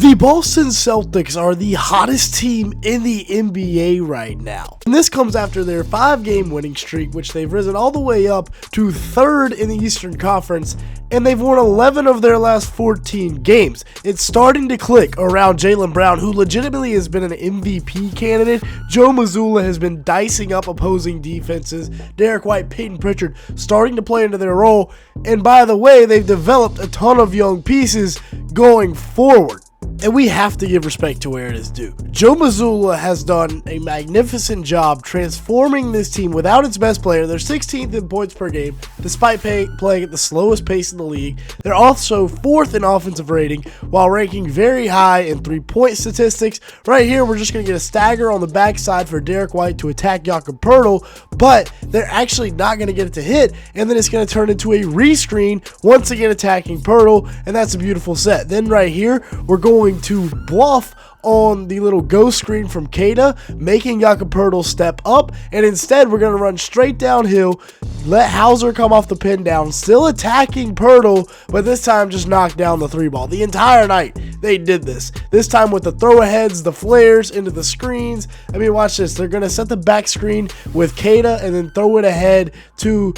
The Boston Celtics are the hottest team in the NBA right now. And this comes after their 5-game winning streak, which they've risen all the way up to 3rd in the Eastern Conference, and they've won 11 of their last 14 games. It's starting to click around Jaylen Brown, who legitimately has been an MVP candidate. Joe Mazzulla has been dicing up opposing defenses. Derrick White, Pritchard starting to play into their role. And by the way, they've developed a ton of young pieces going forward. And we have to give respect to where it is due. Joe Mazzulla has done a magnificent job transforming this team without its best player. They're 16th in points per game, despite playing at the slowest pace in the league. They're also 4th in offensive rating, while ranking very high in 3-point statistics. Right here, we're just going to get a stagger on the backside for Derrick White to attack Jakob Poeltl, but they're actually not going to get it to hit, and then it's going to turn into a rescreen, once again attacking Poeltl, and that's a beautiful set. Then right here, we're going to bluff on the little ghost screen from Keita, making Jakob Poeltl step up, and instead we're going to run straight downhill, let Hauser come off the pin down, still attacking Poeltl, but this time just knock down the 3-ball. The entire night they did this. This time with the throw-aheads, the flares into the screens. I mean, watch this. They're going to set the back screen with Keita and then throw it ahead to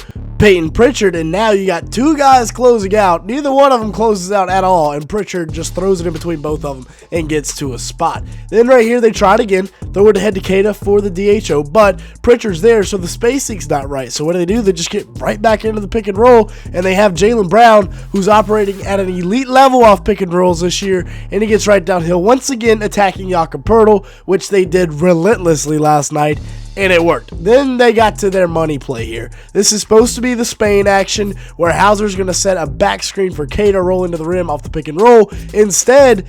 Pritchard, and now you got 2 guys closing out. Neither one of them closes out at all, and Pritchard just throws it in between both of them and gets to a spot. Then right here, they try it again, throw it ahead to Keita for the DHO, but Pritchard's there, so the spacing's not right. So what do? They just get right back into the pick and roll, and they have Jaylen Brown, who's operating at an elite level off pick and rolls this year, and he gets right downhill, once again attacking Jakob Poeltl, which they did relentlessly last night, and it worked. Then they got to their money play here. This is supposed to be the Spain action, where Hauser's going to set a back screen for Keita, roll into the rim off the pick and roll. Instead,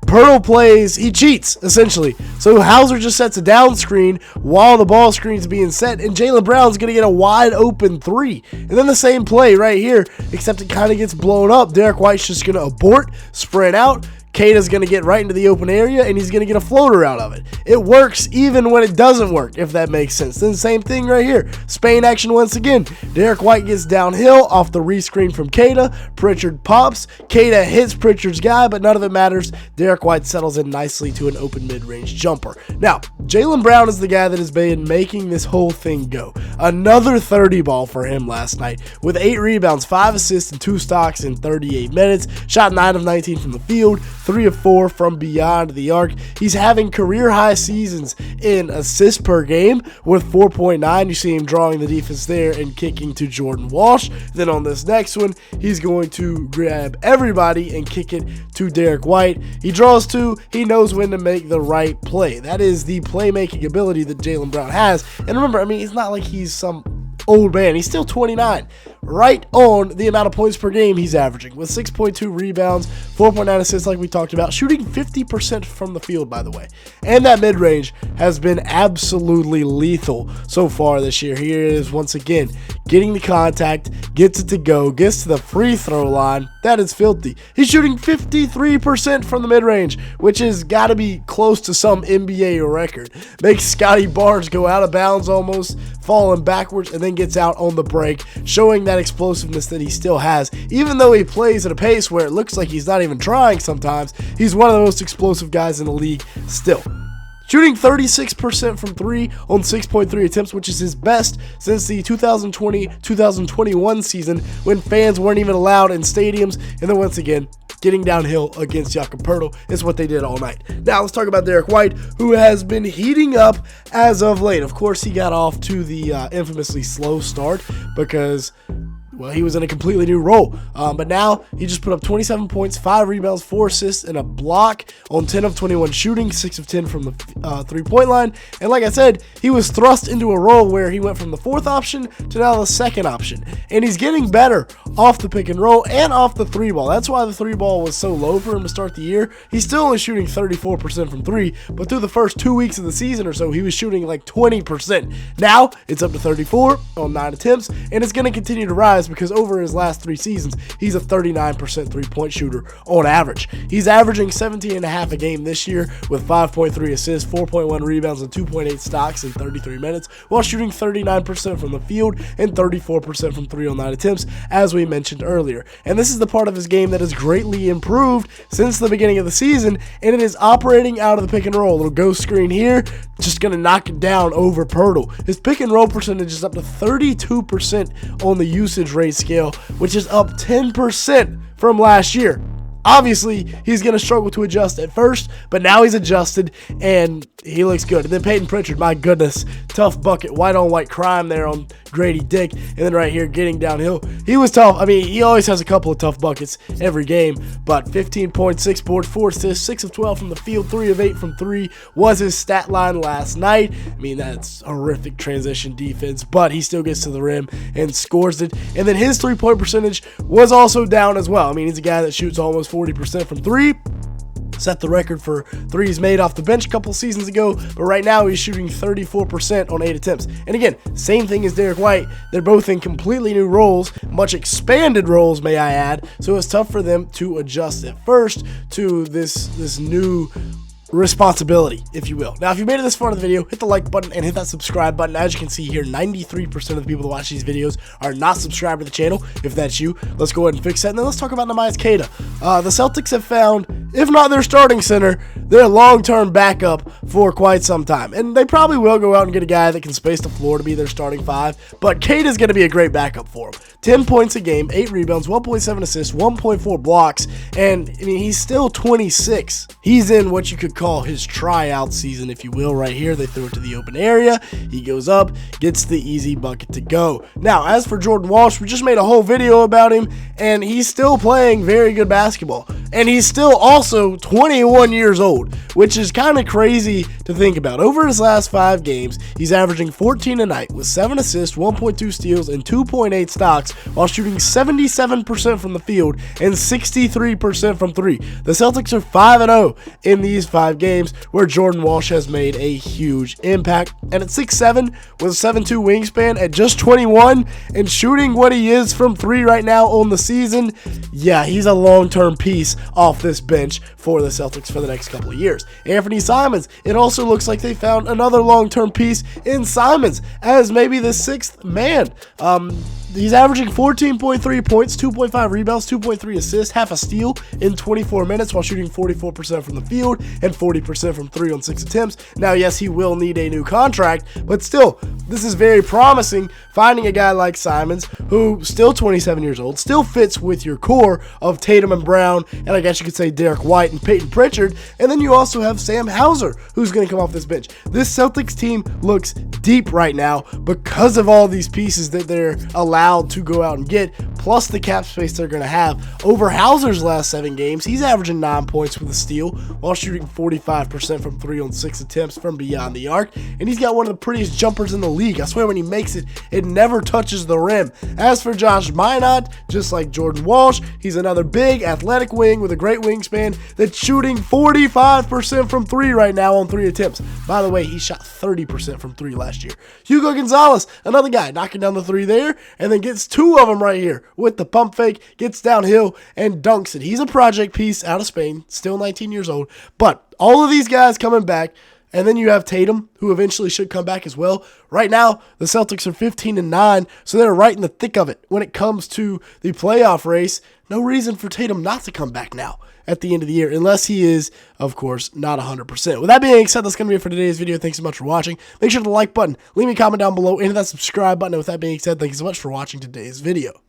Poeltl plays, he cheats, essentially. So Hauser just sets a down screen while the ball screen's being set, and Jaylen Brown's going to get a wide open 3. And then the same play right here, except it kind of gets blown up. Derrick White's just going to abort, sprint out. Keita's going to get right into the open area, and he's going to get a floater out of it. It works even when it doesn't work, if that makes sense. Then same thing right here. Spain action once again. Derrick White gets downhill off the rescreen from Keita. Pritchard pops. Keita hits Pritchard's guy, but none of it matters. Derrick White settles in nicely to an open mid-range jumper. Now, Jaylen Brown is the guy that has been making this whole thing go. Another 30-ball for him last night, with 8 rebounds, 5 assists, and 2 stocks in 38 minutes. Shot 9 of 19 from the field, 3 of 4 from beyond the arc. He's having career-high seasons in assists per game with 4.9. You see him drawing the defense there and kicking to Jordan Walsh. Then on this next one, he's going to grab everybody and kick it to Derrick White. He draws 2. He knows when to make the right play. That is the playmaking ability that Jaylen Brown has. And remember, I mean, it's not like he's some old man. He's still 29. Right on the amount of points per game he's averaging, with 6.2 rebounds, 4.9 assists like we talked about, shooting 50% from the field, by the way. And that mid-range has been absolutely lethal so far this year. Here it is once again, getting the contact, gets it to go, gets to the free throw line. That is filthy. He's shooting 53% from the mid-range, which has got to be close to some NBA record. Makes Scotty Barnes go out of bounds almost, falling backwards, and then gets out on the break, showing that explosiveness that he still has. Even though he plays at a pace where it looks like he's not even trying sometimes, he's one of the most explosive guys in the league still. Shooting 36% from 3 on 6.3 attempts, which is his best since the 2020-2021 season, when fans weren't even allowed in stadiums. And then once again, getting downhill against Jakob Poeltl is what they did all night. Now let's talk about Derrick White, who has been heating up as of late. Of course, he got off to the infamously slow start because, well, he was in a completely new role. But now he just put up 27 points, 5 rebounds, 4 assists, and a block on 10 of 21 shooting, 6 of 10 from the 3-point line. And like I said, he was thrust into a role where he went from the 4th option to now the 2nd option. And he's getting better off the pick and roll and off the 3-ball. That's why the 3-ball was so low for him to start the year. He's still only shooting 34% from 3, but through the first 2 weeks of the season or so, he was shooting like 20%. Now it's up to 34 on 9 attempts, and it's going to continue to rise because over his last 3 seasons, he's a 39% three-point shooter on average. He's averaging 17.5 a game this year with 5.3 assists, 4.1 rebounds, and 2.8 stocks in 33 minutes, while shooting 39% from the field and 34% from 3 on 9 attempts, as we mentioned earlier. And this is the part of his game that has greatly improved since the beginning of the season, and it is operating out of the pick and roll. Little ghost screen here, just going to knock it down over Pirtle. His pick and roll percentage is up to 32% on the usage rate scale, which is up 10% from last year. Obviously, he's going to struggle to adjust at first, but now he's adjusted, and he looks good. And then Peyton Pritchard, my goodness, tough bucket, white-on-white crime there on Grady Dick. And then right here, getting downhill, he was tough. I mean, he always has a couple of tough buckets every game, but 15 points, 6 boards, 4 assists, 6 of 12 from the field, 3 of 8 from 3 was his stat line last night. I mean, that's horrific transition defense, but he still gets to the rim and scores it. And then his three-point percentage was also down as well. I mean, he's a guy that shoots almost 40% from 3. Set the record for threes made off the bench a couple seasons ago, but right now he's shooting 34% on 8 attempts. And again, same thing as Derrick White. They're both in completely new roles, much expanded roles, may I add, so it's tough for them to adjust at first to this new responsibility, if you will. Now, if you made it this far in the video, hit the like button and hit that subscribe button. As you can see here, 93% of the people that watch these videos are not subscribed to the channel. If that's you, let's go ahead and fix that. And then let's talk about Neemias Queta. The Celtics have found, if not their starting center, their long-term backup for quite some time. And they probably will go out and get a guy that can space the floor to be their starting 5. But Queta's going to be a great backup for him. 10 points a game, 8 rebounds, 1.7 assists, 1.4 blocks. And, I mean, he's still 26. He's in what you could call his tryout season, if you will. Right here, they throw it to the open area. He goes up, gets the easy bucket to go. Now, as for Jordan Walsh, we just made a whole video about him, and he's still playing very good basketball. And he's still also 21 years old, which is kind of crazy to think about. Over his last 5 games, he's averaging 14 a night with 7 assists, 1.2 steals, and 2.8 stocks, while shooting 77% from the field and 63% from 3. The Celtics are 5-0 in these 5 games, where Jordan Walsh has made a huge impact. And at 6'7", with a 7'2" wingspan, at just 21, and shooting what he is from 3 right now on the season, yeah, he's a long-term piece off this bench for the Celtics for the next couple of years. Anthony Simons, it also looks like they found another long-term piece in Simons as maybe the 6th man. He's averaging 14.3 points, 2.5 rebounds, 2.3 assists, half a steal in 24 minutes while shooting 44% from the field and 40% from 3 on 6 attempts. Now, yes, he will need a new contract, but still, this is very promising, finding a guy like Simons, who still 27 years old, still fits with your core of Tatum and Brown, and I guess you could say Derrick White and Peyton Pritchard, and then you also have Sam Hauser, who's going to come off this bench. This Celtics team looks deep right now because of all these pieces that they're allowed to go out and get, plus the cap space they're going to have. Over Hauser's last 7 games, he's averaging 9 points with a steal while shooting 45% from 3 on 6 attempts from beyond the arc, and he's got one of the prettiest jumpers in the league. I swear when he makes it, it never touches the rim. As for Josh Minott, just like Jordan Walsh, he's another big athletic wing with a great wingspan that's shooting 45% from 3 right now on 3 attempts. By the way, he shot 30% from 3 last year. Hugo Gonzalez, another guy knocking down the 3 there, and then gets 2 of them right here with the pump fake, gets downhill and dunks it. He's a project piece out of Spain, still 19 years old, but all of these guys coming back. And then you have Tatum, who eventually should come back as well. Right now, the Celtics are 15-9, so they're right in the thick of it when it comes to the playoff race. No reason for Tatum not to come back now at the end of the year, unless he is, of course, not 100%. With that being said, that's going to be it for today's video. Thanks so much for watching. Make sure to like button, leave me a comment down below, and hit that subscribe button. And with that being said, thank you so much for watching today's video.